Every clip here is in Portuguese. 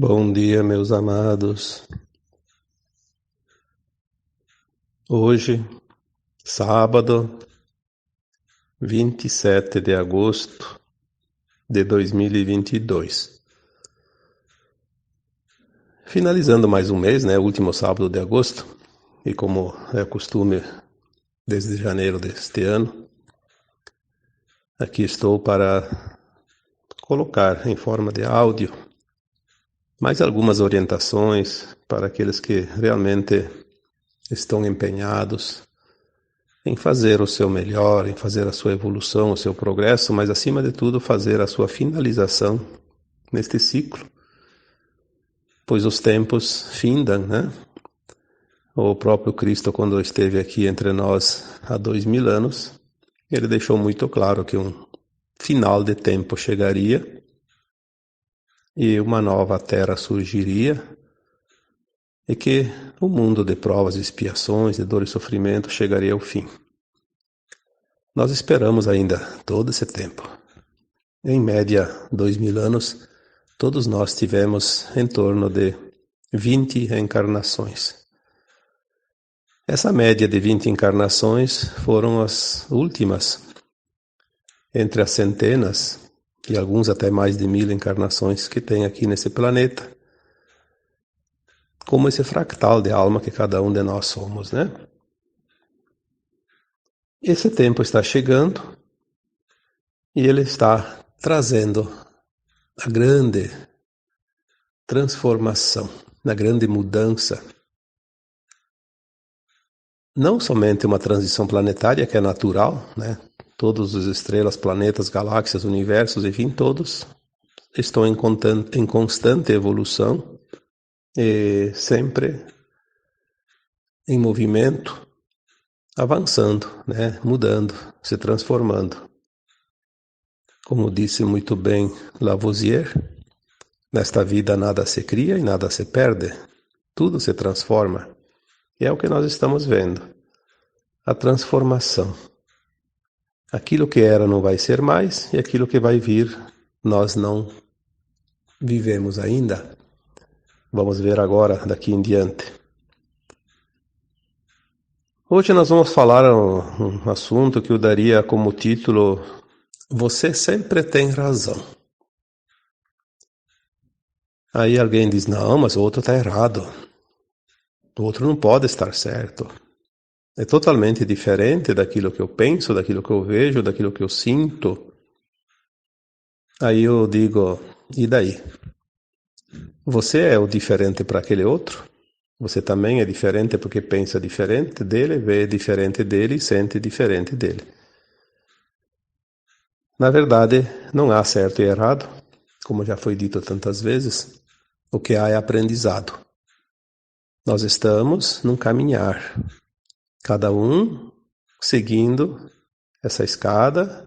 Bom dia, meus amados. Hoje, sábado, 27 de agosto de 2022. Finalizando mais um mês, né? Último sábado de agosto. E como é costume desde janeiro deste ano, aqui estou para colocar em forma de áudio mais algumas orientações para aqueles que realmente estão empenhados em fazer o seu melhor, em fazer a sua evolução, o seu progresso, mas acima de tudo fazer a sua finalização neste ciclo, pois os tempos findam, né? O próprio Cristo, quando esteve aqui entre nós há 2000 anos, ele deixou muito claro que um final de tempo chegaria e uma nova terra surgiria e que o mundo de provas e expiações, de dor e sofrimento chegaria ao fim. Nós esperamos ainda todo esse tempo. Em média, 2000 anos, todos nós tivemos em torno de 20 reencarnações. Essa média de 20 encarnações foram as últimas, entre as centenas e alguns até mais de 1000 encarnações que tem aqui nesse planeta, como esse fractal de alma que cada um de nós somos, né? Esse tempo está chegando e ele está trazendo a grande transformação, a grande mudança. Não somente uma transição planetária, que é natural, né? Todas as estrelas, planetas, galáxias, universos, enfim, todos estão em constante evolução e sempre em movimento, avançando, né? Mudando, se transformando. Como disse muito bem Lavoisier, nesta vida nada se cria e nada se perde, tudo se transforma. E é o que nós estamos vendo, a transformação. Aquilo que era não vai ser mais, e aquilo que vai vir nós não vivemos ainda. Vamos ver agora, daqui em diante. Hoje nós vamos falar um assunto que eu daria como título: Você sempre tem razão. Aí alguém diz: não, mas o outro está errado. O outro não pode estar certo. É totalmente diferente daquilo que eu penso, daquilo que eu vejo, daquilo que eu sinto. Aí eu digo: e daí? Você é o diferente para aquele outro? Você também é diferente porque pensa diferente dele, vê diferente dele e sente diferente dele. Na verdade, não há certo e errado, como já foi dito tantas vezes. O que há é aprendizado. Nós estamos num caminhar, cada um seguindo essa escada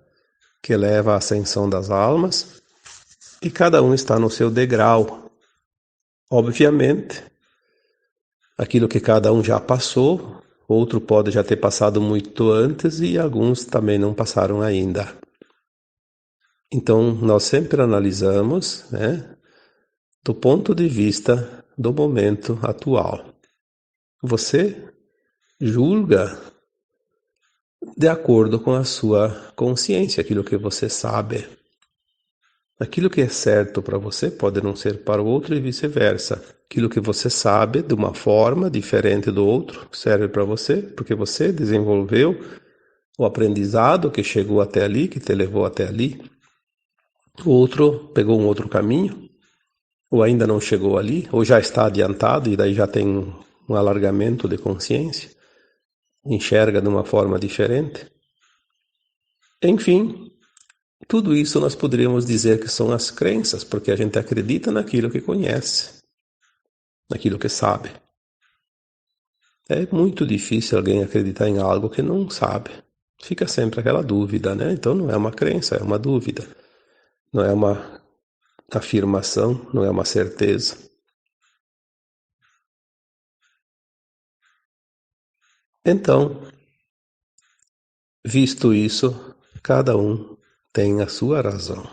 que leva à ascensão das almas, e cada um está no seu degrau. Obviamente, aquilo que cada um já passou, outro pode já ter passado muito antes e alguns também não passaram ainda. Então, nós sempre analisamos, né, do ponto de vista do momento atual. Você julga de acordo com a sua consciência, aquilo que você sabe. Aquilo que é certo para você pode não ser para o outro e vice-versa. Aquilo que você sabe de uma forma diferente do outro serve para você, porque você desenvolveu o aprendizado que chegou até ali, que te levou até ali. O outro pegou um outro caminho, ou ainda não chegou ali, ou já está adiantado e daí já tem um alargamento de consciência, enxerga de uma forma diferente. Enfim, tudo isso nós poderíamos dizer que são as crenças, porque a gente acredita naquilo que conhece, naquilo que sabe. É muito difícil alguém acreditar em algo que não sabe. Fica sempre aquela dúvida, né? Então não é uma crença, é uma dúvida. Não é uma afirmação, não é uma certeza. Então, visto isso, cada um tem a sua razão.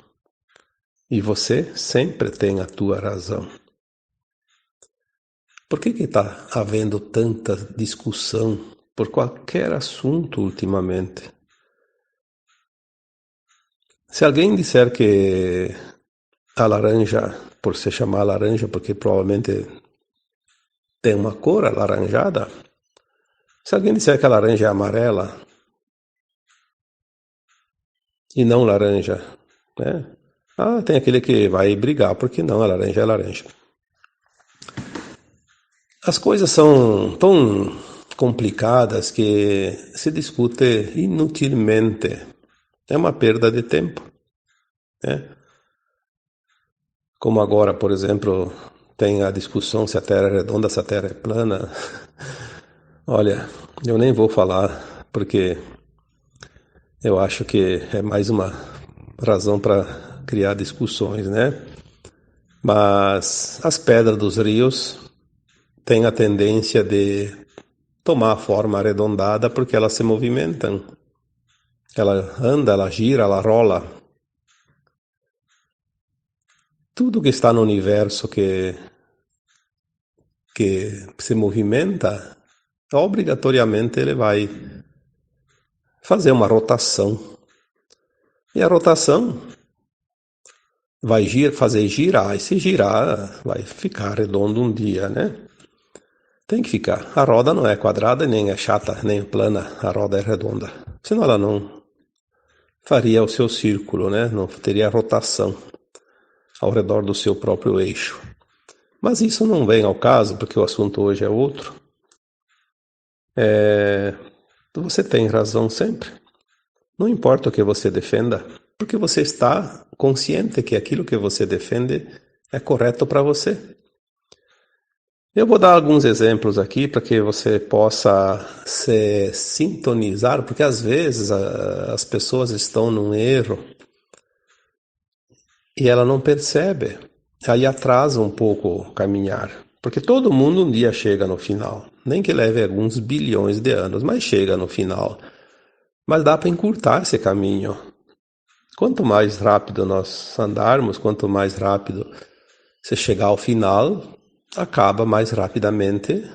E você sempre tem a tua razão. Por que está havendo tanta discussão por qualquer assunto ultimamente? Se alguém disser que a laranja, por se chamar laranja, porque provavelmente tem uma cor alaranjada, se alguém disser que a laranja é amarela e não laranja, né? Ah, tem aquele que vai brigar porque não, a laranja é laranja. As coisas são tão complicadas que se discute inutilmente. É uma perda de tempo, né? Como agora, por exemplo, tem a discussão se a Terra é redonda, se a Terra é plana. Olha, eu nem vou falar, porque eu acho que é mais uma razão para criar discussões, né? Mas as pedras dos rios têm a tendência de tomar a forma arredondada porque elas se movimentam. Ela anda, ela gira, ela rola. Tudo que está no universo que se movimenta, obrigatoriamente ele vai fazer uma rotação. E a rotação vai fazer girar, e se girar, vai ficar redondo um dia, né? Tem que ficar. A roda não é quadrada, nem é chata, nem plana, a roda é redonda. Senão ela não faria o seu círculo, né? Não teria rotação ao redor do seu próprio eixo. Mas isso não vem ao caso, porque o assunto hoje é outro. Você tem razão sempre. Não importa o que você defenda, porque você está consciente que aquilo que você defende é correto para você. Eu vou dar alguns exemplos aqui para que você possa se sintonizar, porque às vezes as pessoas estão num erro e ela não percebe. Aí atrasa um pouco o caminhar, porque todo mundo um dia chega no final, nem que leve alguns bilhões de anos, mas chega no final. Mas dá para encurtar esse caminho. Quanto mais rápido nós andarmos, quanto mais rápido você chegar ao final, acaba mais rapidamente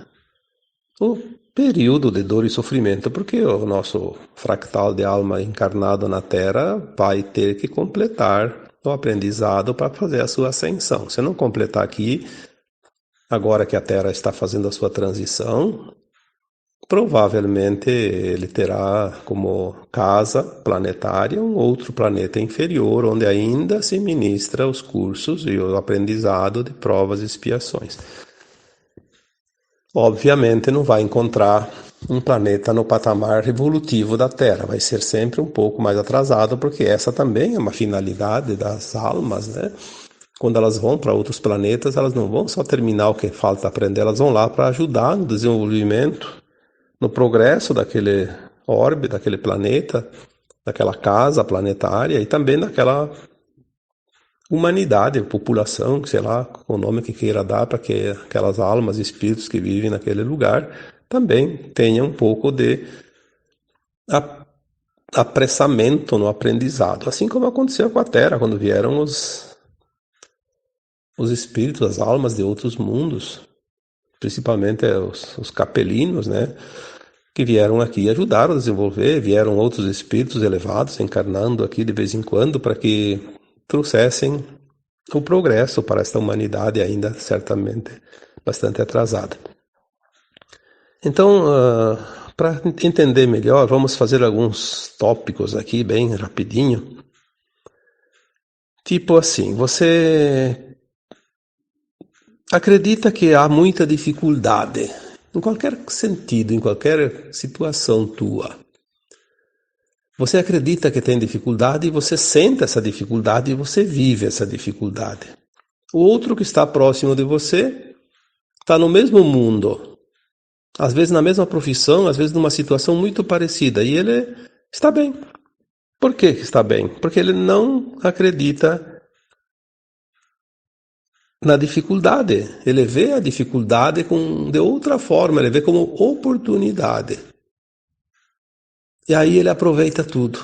o período de dor e sofrimento, porque o nosso fractal de alma encarnado na Terra vai ter que completar o aprendizado para fazer a sua ascensão. Se não completar aqui, agora que a Terra está fazendo a sua transição, provavelmente ele terá como casa planetária um outro planeta inferior, onde ainda se ministra os cursos e o aprendizado de provas e expiações. Obviamente não vai encontrar um planeta no patamar evolutivo da Terra, vai ser sempre um pouco mais atrasado, porque essa também é uma finalidade das almas, né? Quando elas vão para outros planetas, elas não vão só terminar o que falta aprender, elas vão lá para ajudar no desenvolvimento, no progresso daquele orbe, daquele planeta, daquela casa planetária e também daquela humanidade, população, sei lá, o nome que queira dar para que aquelas almas, espíritos que vivem naquele lugar também tenham um pouco de apressamento no aprendizado, assim como aconteceu com a Terra quando vieram os espíritos, as almas de outros mundos, principalmente os capelinos, né, que vieram aqui e ajudaram a desenvolver, vieram outros espíritos elevados encarnando aqui de vez em quando para que trouxessem o progresso para esta humanidade ainda certamente bastante atrasada. Então, para entender melhor, vamos fazer alguns tópicos aqui bem rapidinho. Tipo assim, você acredita que há muita dificuldade em qualquer sentido, em qualquer situação tua. Você acredita que tem dificuldade e você sente essa dificuldade e você vive essa dificuldade. O outro que está próximo de você está no mesmo mundo, às vezes na mesma profissão, às vezes numa situação muito parecida, e ele está bem. Por que está bem? Porque ele não acredita na dificuldade. Ele vê a dificuldade de outra forma, ele vê como oportunidade. E aí ele aproveita tudo.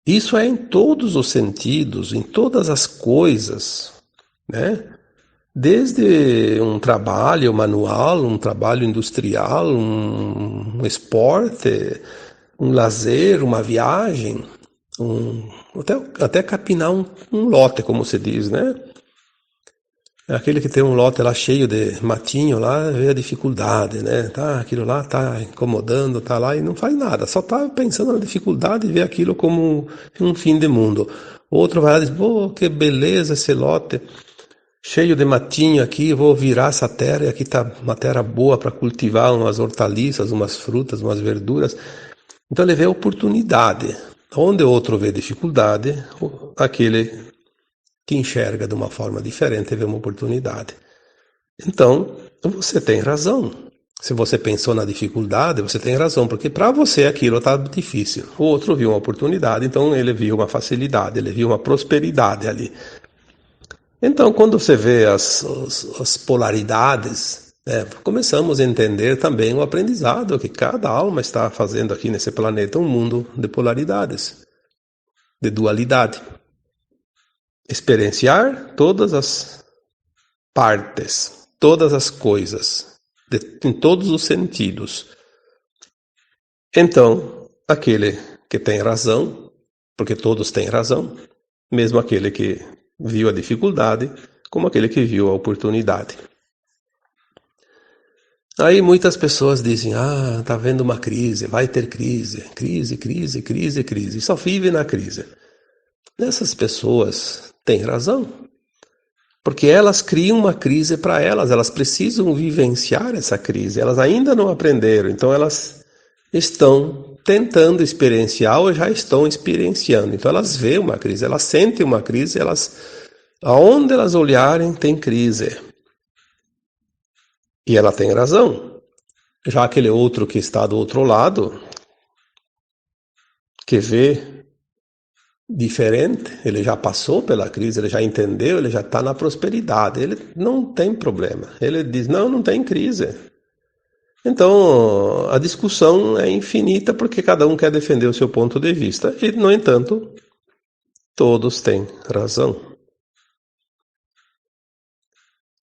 Isso é em todos os sentidos, em todas as coisas, né? Desde um trabalho manual, um trabalho industrial, um esporte, um lazer, uma viagem, até capinar um lote, como se diz, né? Aquele que tem um lote lá cheio de matinho lá, vê a dificuldade, né? Tá, aquilo lá tá incomodando, tá lá e não faz nada, só tá pensando na dificuldade e vê aquilo como um fim de mundo. Outro vai lá e diz, pô, que beleza esse lote, cheio de matinho aqui, vou virar essa terra e aqui tá uma terra boa para cultivar umas hortaliças, umas frutas, umas verduras. Então ele vê a oportunidade. Onde outro vê dificuldade, aquele que enxerga de uma forma diferente vê uma oportunidade. Então, você tem razão. Se você pensou na dificuldade, você tem razão, porque para você aquilo está difícil. O outro viu uma oportunidade, então ele viu uma facilidade, ele viu uma prosperidade ali. Então, quando você vê as polaridades, começamos a entender também o aprendizado que cada alma está fazendo aqui nesse planeta, um mundo de polaridades, de dualidade. Experienciar todas as partes, todas as coisas, em todos os sentidos. Então, aquele que tem razão, porque todos têm razão, mesmo aquele que viu a dificuldade, como aquele que viu a oportunidade. Aí muitas pessoas dizem, tá havendo uma crise, vai ter crise, crise, só vive na crise. Essas pessoas têm razão, porque elas criam uma crise para elas precisam vivenciar essa crise, elas ainda não aprenderam, então elas estão tentando experienciar ou já estão experienciando. Então elas veem uma crise, elas sentem uma crise, aonde elas olharem tem crise. E ela tem razão. Já aquele outro que está do outro lado, que vê diferente, ele já passou pela crise, ele já entendeu, ele já está na prosperidade, ele não tem problema. Ele diz, não tem crise. Então, a discussão é infinita porque cada um quer defender o seu ponto de vista e, no entanto, todos têm razão.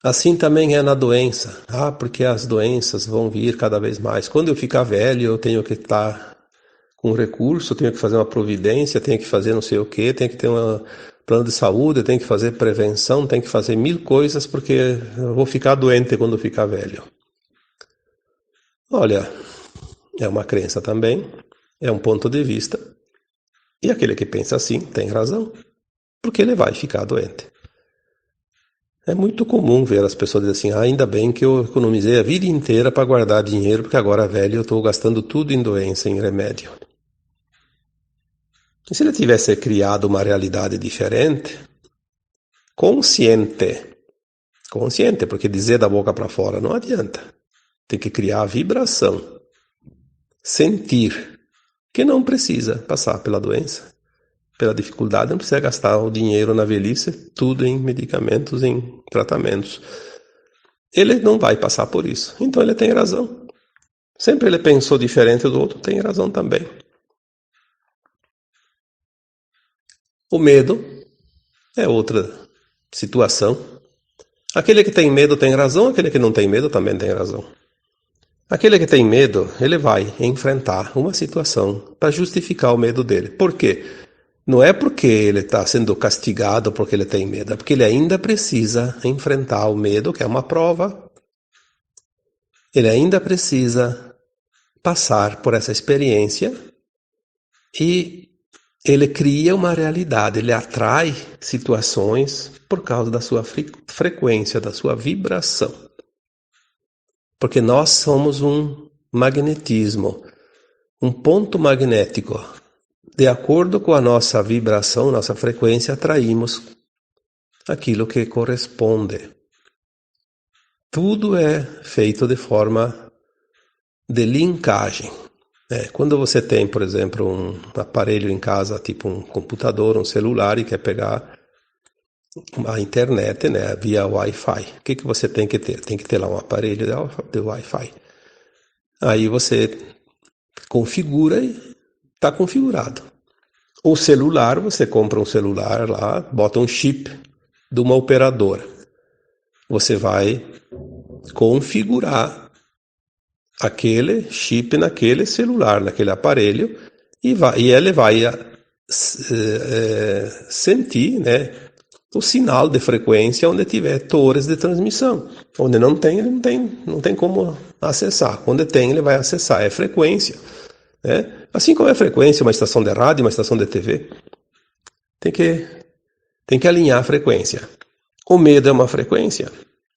Assim também é na doença. Porque as doenças vão vir cada vez mais. Quando eu ficar velho, eu tenho que estar com recurso, tenho que fazer uma providência, tenho que fazer não sei o quê, tenho que ter um plano de saúde, tenho que fazer prevenção, tenho que fazer 1000 coisas porque eu vou ficar doente quando ficar velho. Olha, é uma crença também, é um ponto de vista. E aquele que pensa assim tem razão, porque ele vai ficar doente. É muito comum ver as pessoas dizerem assim, ainda bem que eu economizei a vida inteira para guardar dinheiro, porque agora velho eu estou gastando tudo em doença, em remédio. E se ele tivesse criado uma realidade diferente, consciente, porque dizer da boca para fora não adianta. Tem que criar a vibração, sentir que não precisa passar pela doença, pela dificuldade, não precisa gastar o dinheiro na velhice, tudo em medicamentos, em tratamentos. Ele não vai passar por isso, então ele tem razão. Sempre ele pensou diferente do outro, tem razão também. O medo é outra situação. Aquele que tem medo tem razão, aquele que não tem medo também tem razão. Aquele que tem medo, ele vai enfrentar uma situação para justificar o medo dele. Por quê? Não é porque ele está sendo castigado porque ele tem medo, é porque ele ainda precisa enfrentar o medo, que é uma prova. Ele ainda precisa passar por essa experiência e ele cria uma realidade, ele atrai situações por causa da sua frequência, da sua vibração. Porque nós somos um magnetismo, um ponto magnético. De acordo com a nossa vibração, nossa frequência, atraímos aquilo que corresponde. Tudo é feito de forma de linkagem. Quando você tem, por exemplo, um aparelho em casa, tipo um computador, um celular, e quer pegar a internet, via Wi-Fi, o que você tem que ter? Tem que ter lá um aparelho de Wi-Fi. Aí você configura e está configurado. O celular, você compra um celular lá, bota um chip de uma operadora. você vai configurar aquele chip naquele celular, naquele aparelho, e ele vai sentir, né, o sinal de frequência onde tiver torres de transmissão. Onde não tem, ele não tem como acessar. Onde tem, ele vai acessar. É frequência. Né? Assim como é frequência uma estação de rádio, uma estação de TV, tem que alinhar a frequência. O medo é uma frequência.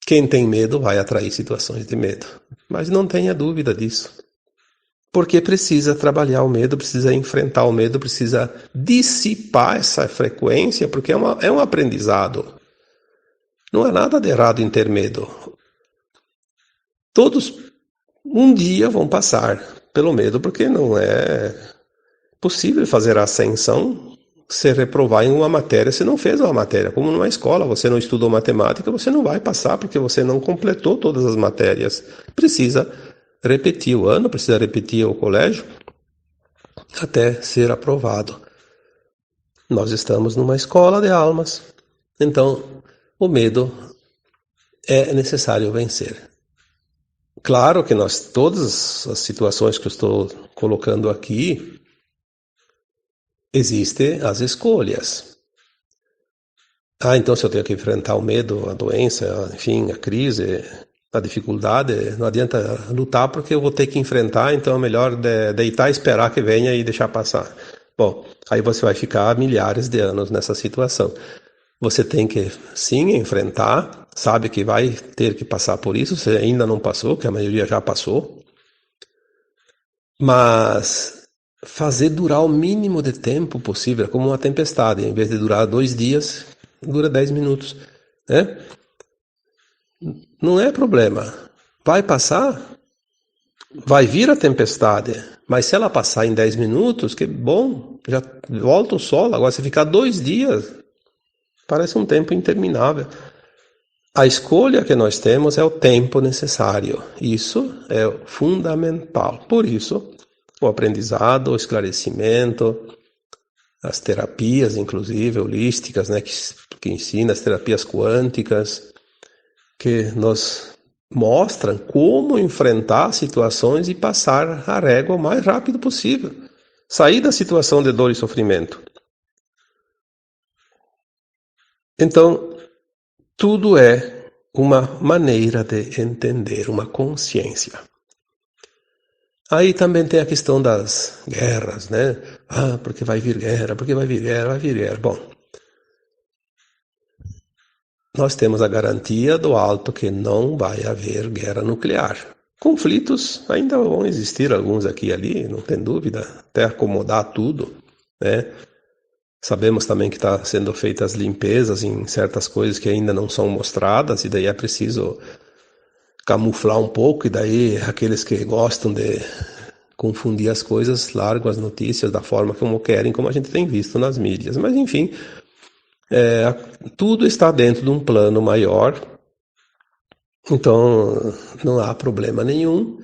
Quem tem medo vai atrair situações de medo. Mas não tenha dúvida disso. Porque precisa trabalhar o medo, precisa enfrentar o medo, precisa dissipar essa frequência, porque é um aprendizado. Não há nada de errado em ter medo. Todos um dia vão passar pelo medo, porque não é possível fazer a ascensão se reprovar em uma matéria se não fez uma matéria. Como numa escola, você não estudou matemática, você não vai passar, porque você não completou todas as matérias. Precisa repetir o ano, precisa repetir o colégio até ser aprovado. Nós estamos numa escola de almas, então o medo é necessário vencer. Claro que todas as situações que eu estou colocando aqui, existem as escolhas. Então se eu tenho que enfrentar o medo, a doença, enfim, a crise, a dificuldade, não adianta lutar porque eu vou ter que enfrentar, então é melhor deitar, esperar que venha e deixar passar. Bom, aí você vai ficar milhares de anos nessa situação. Você tem que, sim, enfrentar, sabe que vai ter que passar por isso, você ainda não passou, que a maioria já passou, mas fazer durar o mínimo de tempo possível, como uma tempestade, em vez de durar 2 dias, dura 10 minutos, né? Não é problema. Vai passar, vai vir a tempestade, mas se ela passar em 10 minutos, que bom, já volta o sol. Agora, se ficar 2 dias, parece um tempo interminável. A escolha que nós temos é o tempo necessário. Isso é fundamental. Por isso, o aprendizado, o esclarecimento, as terapias, inclusive holísticas, né, que ensina as terapias quânticas, que nos mostram como enfrentar situações e passar a régua o mais rápido possível. Sair da situação de dor e sofrimento. Então, tudo é uma maneira de entender, uma consciência. Aí também tem a questão das guerras, né? Porque vai vir guerra, porque vai vir guerra, vai vir guerra. Bom, nós temos a garantia do alto que não vai haver guerra nuclear. Conflitos ainda vão existir, alguns aqui e ali, não tem dúvida, até acomodar tudo, né? Sabemos também que está sendo feitas limpezas em certas coisas que ainda não são mostradas, e daí é preciso camuflar um pouco, e daí aqueles que gostam de confundir as coisas largam as notícias da forma como querem, como a gente tem visto nas mídias. Mas enfim, tudo está dentro de um plano maior, então não há problema nenhum.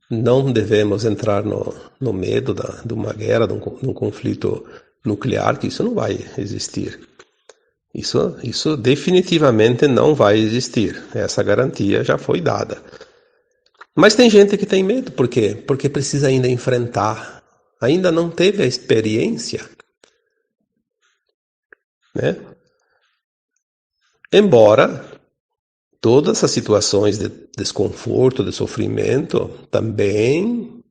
Não devemos entrar no medo de uma guerra, de um conflito nuclear, que isso não vai existir. Isso definitivamente não vai existir. Essa garantia já foi dada. Mas tem gente que tem medo. Por quê? Porque precisa ainda enfrentar. Ainda não teve a experiência, né? Embora todas as situações de desconforto, de sofrimento, também,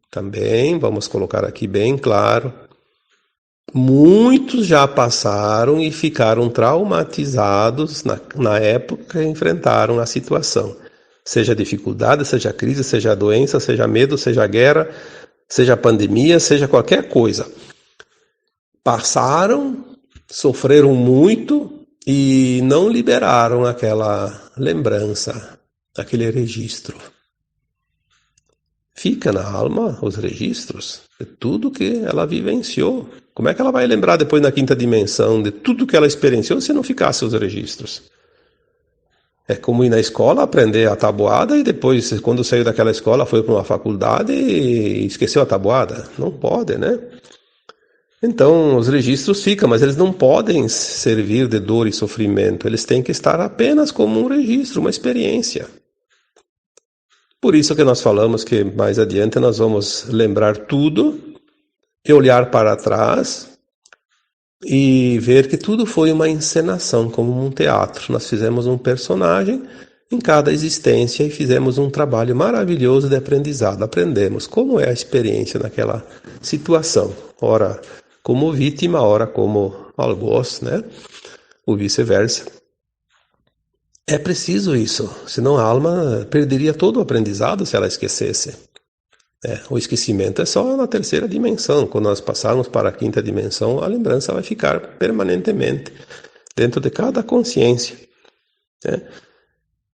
vamos colocar aqui bem claro, muitos já passaram e ficaram traumatizados na época que enfrentaram a situação. Seja dificuldade, seja crise, seja doença, seja medo, seja guerra, seja pandemia, seja qualquer coisa. Passaram, sofreram muito e não liberaram aquela lembrança, aquele registro. Fica na alma os registros de tudo que ela vivenciou. Como é que ela vai lembrar depois na quinta dimensão de tudo que ela experienciou se não ficasse os registros? É como ir na escola, aprender a tabuada e depois, quando saiu daquela escola, foi para uma faculdade e esqueceu a tabuada. Não pode, né? Então, os registros ficam, mas eles não podem servir de dor e sofrimento. Eles têm que estar apenas como um registro, uma experiência. Por isso que nós falamos que mais adiante nós vamos lembrar tudo e olhar para trás e ver que tudo foi uma encenação, como um teatro. Nós fizemos um personagem em cada existência e fizemos um trabalho maravilhoso de aprendizado. Aprendemos como é a experiência naquela situação. Ora como vítima, ora como algoz, né? Ou vice-versa. É preciso isso, senão a alma perderia todo o aprendizado se ela esquecesse. O esquecimento é só na terceira dimensão. Quando nós passarmos para a quinta dimensão, a lembrança vai ficar permanentemente dentro de cada consciência. Né?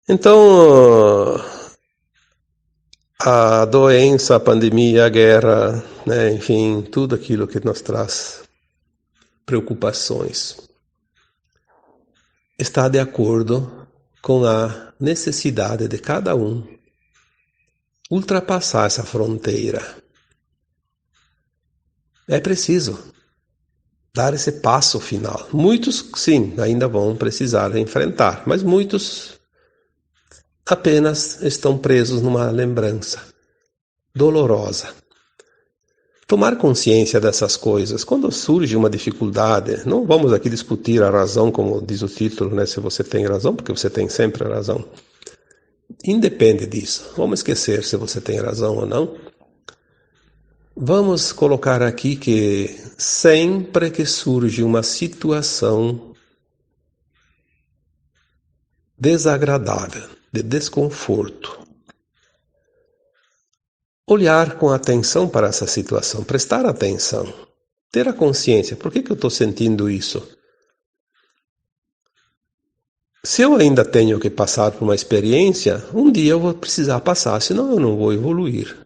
Então, a doença, a pandemia, a guerra, né? Enfim, tudo aquilo que nos traz preocupações, está de acordo com a necessidade de cada um ultrapassar essa fronteira. É preciso dar esse passo final. Muitos, sim, ainda vão precisar enfrentar, mas muitos apenas estão presos numa lembrança dolorosa. Tomar consciência dessas coisas, quando surge uma dificuldade, não vamos aqui discutir a razão, como diz o título, né? Se você tem razão, porque você tem sempre a razão. Independe disso. Vamos esquecer se você tem razão ou não. Vamos colocar aqui que sempre que surge uma situação desagradável, de desconforto, olhar com atenção para essa situação, prestar atenção, ter a consciência, por que eu estou sentindo isso? Se eu ainda tenho que passar por uma experiência, um dia eu vou precisar passar, senão eu não vou evoluir.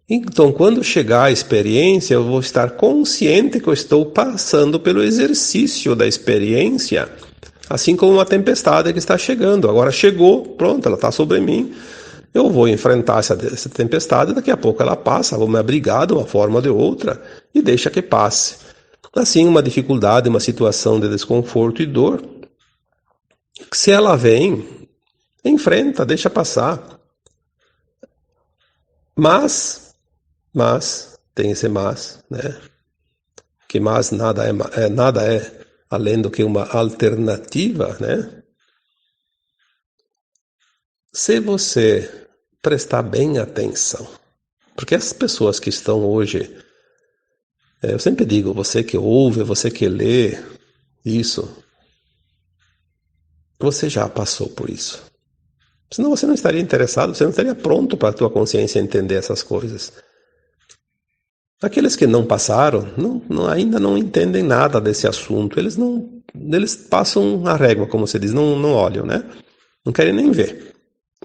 Então, quando chegar a experiência, eu vou estar consciente que eu estou passando pelo exercício da experiência, assim como uma tempestade que está chegando. Agora chegou, pronto, ela está sobre mim. Eu vou enfrentar essa tempestade, daqui a pouco ela passa, vou me abrigar de uma forma ou de outra e deixa que passe. Assim, uma dificuldade, uma situação de desconforto e dor, se ela vem, enfrenta, deixa passar. Mas, tem esse mas, né? Que mas nada é além do que uma alternativa, né? Se você prestar bem atenção, porque as pessoas que estão hoje, eu sempre digo, você que ouve, você que lê isso, você já passou por isso. Senão você não estaria interessado, você não estaria pronto para a tua consciência entender essas coisas. Aqueles que não passaram, ainda não entendem nada desse assunto. Eles passam a régua, como você diz, não olham, né? Não querem nem ver.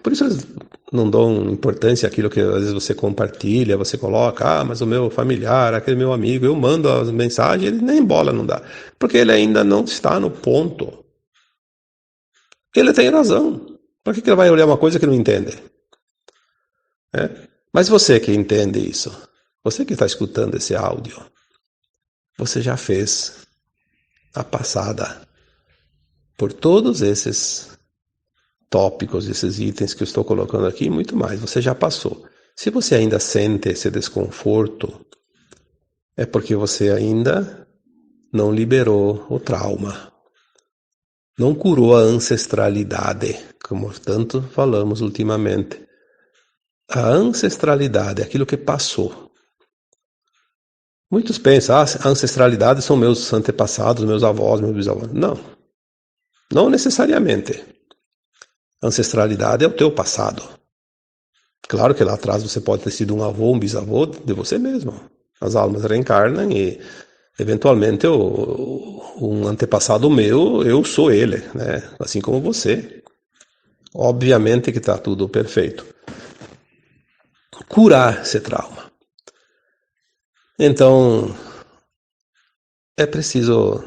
Por isso eles não dão importância àquilo que às vezes você compartilha, você coloca, mas o meu familiar, aquele meu amigo, eu mando as mensagens, ele nem bola não dá. Porque ele ainda não está no ponto. Ele tem razão. Por que ele vai olhar uma coisa que não entende? Mas você que entende isso, você que está escutando esse áudio, você já fez a passada por todos esses tópicos, esses itens que eu estou colocando aqui e muito mais. Você já passou. Se você ainda sente esse desconforto, é porque você ainda não liberou o trauma. Não curou a ancestralidade, como tanto falamos ultimamente. A ancestralidade, aquilo que passou. Muitos pensam, a ancestralidade são meus antepassados, meus avós, meus bisavós. Não necessariamente. A ancestralidade é o teu passado. Claro que lá atrás você pode ter sido um avô, um bisavô de você mesmo. As almas reencarnam e, eventualmente, um antepassado meu, eu sou ele, né? Assim como você. Obviamente que está tudo perfeito. Curar esse trauma. Então, é preciso,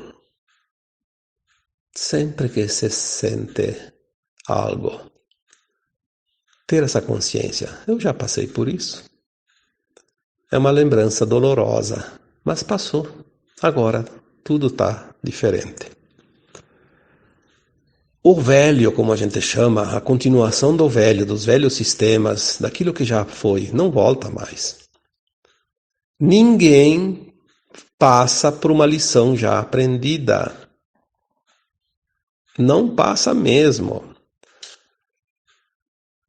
sempre que se sente algo, ter essa consciência. Eu já passei por isso. É uma lembrança dolorosa, mas passou. Agora tudo está diferente. O velho, como a gente chama, a continuação do velho, dos velhos sistemas, daquilo que já foi, não volta mais. Ninguém passa por uma lição já aprendida. Não passa mesmo.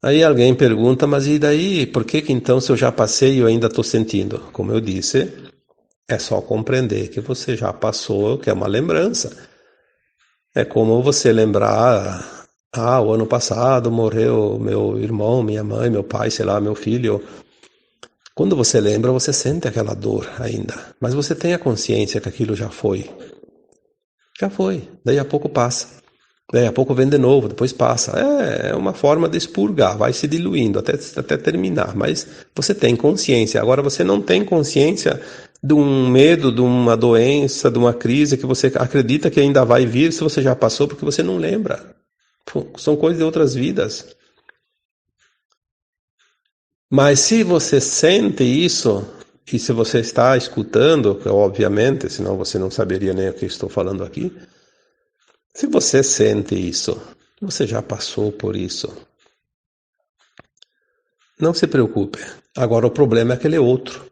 Aí alguém pergunta, mas e daí? Por que então, se eu já passei, eu ainda estou sentindo? Como eu disse, é só compreender que você já passou, que é uma lembrança. É como você lembrar, o ano passado morreu meu irmão, minha mãe, meu pai, sei lá, meu filho. Quando você lembra, você sente aquela dor ainda, mas você tem a consciência que aquilo já foi. Já foi, daí a pouco passa. Daí a pouco vem de novo, depois passa. É uma forma de expurgar, vai se diluindo até terminar, mas você tem consciência. Agora você não tem consciência de um medo, de uma doença, de uma crise que você acredita que ainda vai vir se você já passou, porque você não lembra. São coisas de outras vidas. Mas se você sente isso, e se você está escutando, obviamente, senão você não saberia nem o que estou falando aqui, se você sente isso, você já passou por isso. Não se preocupe. Agora o problema é aquele outro,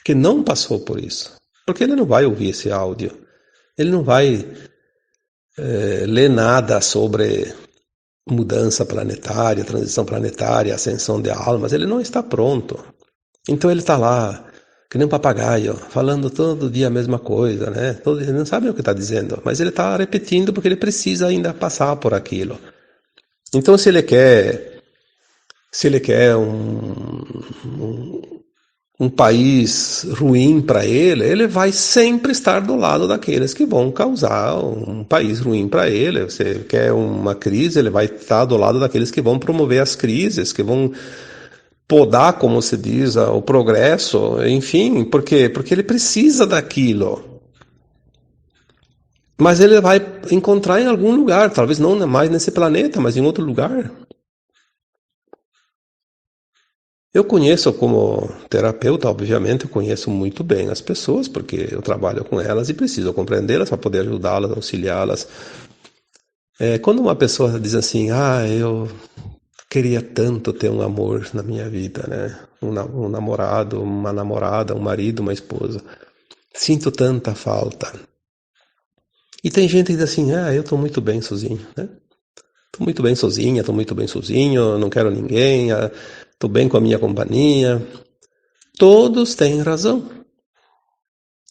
que não passou por isso. Porque ele não vai ouvir esse áudio. Ele não vai ler nada sobre mudança planetária, transição planetária, ascensão de almas. Ele não está pronto. Então ele está lá, que nem um papagaio, falando todo dia a mesma coisa, né? Ele não sabe o que está dizendo, mas ele está repetindo porque ele precisa ainda passar por aquilo. Então se ele quer um país ruim para ele, ele vai sempre estar do lado daqueles que vão causar um país ruim para ele. Você quer uma crise, ele vai estar do lado daqueles que vão promover as crises, que vão podar, como se diz, o progresso, enfim, por quê? Porque ele precisa daquilo. Mas ele vai encontrar em algum lugar, talvez não mais nesse planeta, mas em outro lugar. Eu conheço como terapeuta, obviamente, eu conheço muito bem as pessoas, porque eu trabalho com elas e preciso compreendê-las para poder ajudá-las, auxiliá-las. Quando uma pessoa diz assim, eu queria tanto ter um amor na minha vida, né? Um namorado, uma namorada, um marido, uma esposa. Sinto tanta falta. E tem gente que diz assim, eu estou muito bem sozinho, né? Estou muito bem sozinha, estou muito bem sozinho, não quero ninguém, estou bem com a minha companhia. Todos têm razão.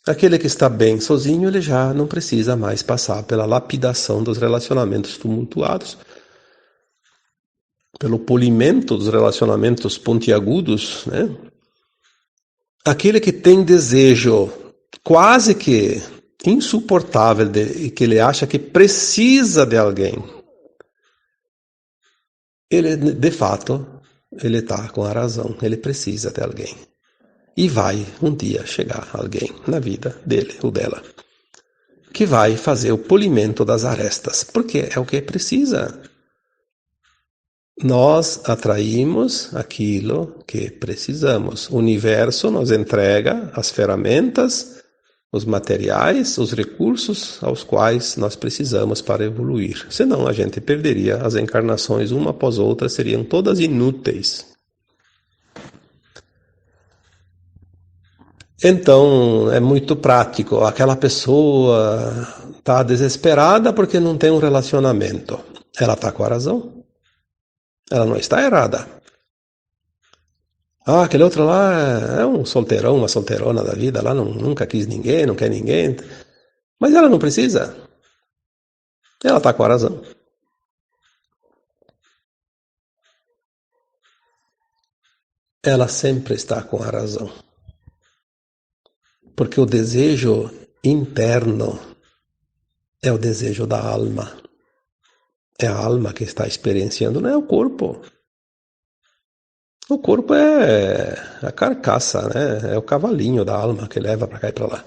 Aquele que está bem sozinho, ele já não precisa mais passar pela lapidação dos relacionamentos tumultuados, pelo polimento dos relacionamentos pontiagudos, né? Aquele que tem desejo quase que insuportável e que ele acha que precisa de alguém, ele, de fato, ele está com a razão, ele precisa de alguém. E vai um dia chegar alguém na vida dele ou dela que vai fazer o polimento das arestas, porque é o que precisa. Nós atraímos aquilo que precisamos. O universo nos entrega as ferramentas, os materiais, os recursos aos quais nós precisamos para evoluir. Senão a gente perderia as encarnações uma após outra, seriam todas inúteis. Então é muito prático. Aquela pessoa está desesperada porque não tem um relacionamento. Ela está com a razão. Ela não está errada. Aquele outro lá é um solteirão, uma solteirona da vida, lá nunca quis ninguém, não quer ninguém. Mas ela não precisa. Ela está com a razão. Ela sempre está com a razão. Porque o desejo interno é o desejo da alma. É a alma que está experienciando, não é o corpo. O corpo é a carcaça, né? É o cavalinho da alma que leva para cá e para lá.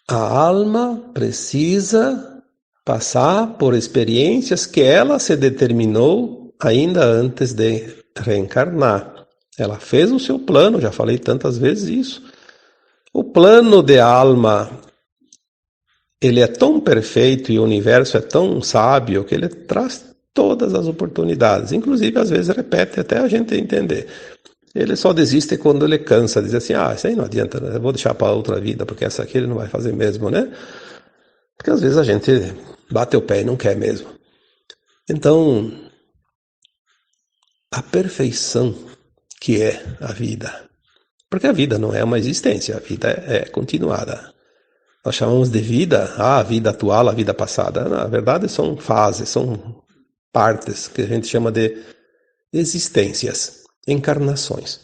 A alma precisa passar por experiências que ela se determinou ainda antes de reencarnar. Ela fez o seu plano, já falei tantas vezes isso. O plano de alma, ele é tão perfeito e o universo é tão sábio que ele traz todas as oportunidades, inclusive às vezes repete até a gente entender. Ele só desiste quando ele cansa, diz assim, isso aí não adianta, né? Eu vou deixar para outra vida, porque essa aqui ele não vai fazer mesmo, né? Porque às vezes a gente bate o pé e não quer mesmo. Então, a perfeição que é a vida, porque a vida não é uma existência, a vida é continuada. Nós chamamos de vida a vida atual, a vida passada. Na verdade, são fases, são partes que a gente chama de existências, encarnações.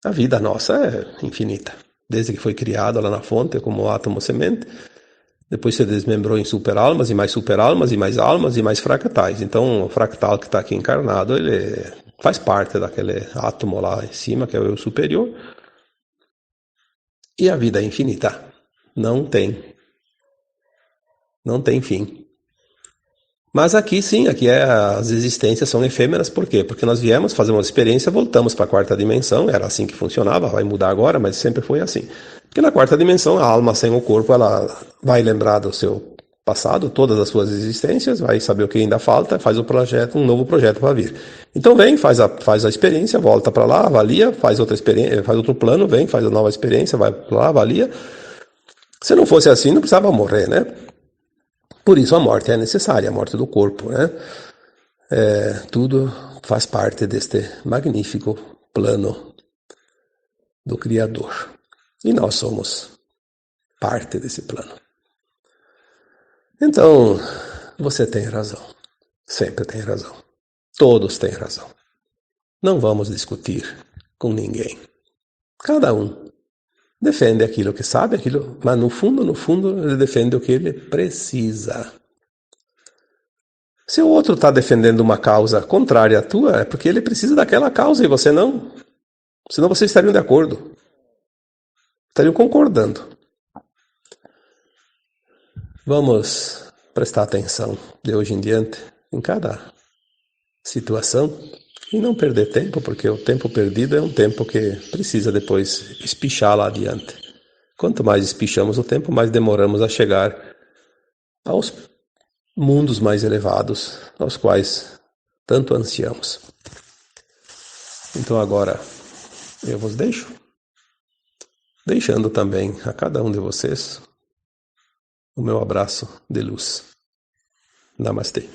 A vida nossa é infinita. Desde que foi criada lá na fonte, como átomo semente, depois se desmembrou em superalmas, e mais superalmas, e mais almas, e mais fractais. Então, o fractal que está aqui encarnado, ele faz parte daquele átomo lá em cima, que é o eu superior. E a vida é infinita. Não tem fim. Mas aqui sim, as existências são efêmeras, por quê? Porque nós viemos fazer uma experiência, voltamos para a quarta dimensão, era assim que funcionava, vai mudar agora, mas sempre foi assim. Porque na quarta dimensão, a alma sem o corpo, ela vai lembrar do seu passado, todas as suas existências, vai saber o que ainda falta, faz um novo projeto para vir. Então vem, faz a experiência, volta para lá, avalia, faz outra experiência, faz outro plano, vem, faz a nova experiência, vai para lá, avalia. Se não fosse assim, não precisava morrer, né? Por isso a morte é necessária, a morte do corpo, né? Tudo faz parte deste magnífico plano do Criador. E nós somos parte desse plano. Então, você tem razão. Sempre tem razão. Todos têm razão. Não vamos discutir com ninguém. Cada um defende aquilo que sabe, mas no fundo, ele defende o que ele precisa. Se o outro está defendendo uma causa contrária à tua, é porque ele precisa daquela causa e você não. Senão vocês estariam de acordo. Estariam concordando. Vamos prestar atenção de hoje em diante em cada situação e não perder tempo, porque o tempo perdido é um tempo que precisa depois espichar lá adiante. Quanto mais espichamos o tempo, mais demoramos a chegar aos mundos mais elevados, aos quais tanto ansiamos. Então agora eu vos deixo, deixando também a cada um de vocês o meu abraço de luz. Namastê.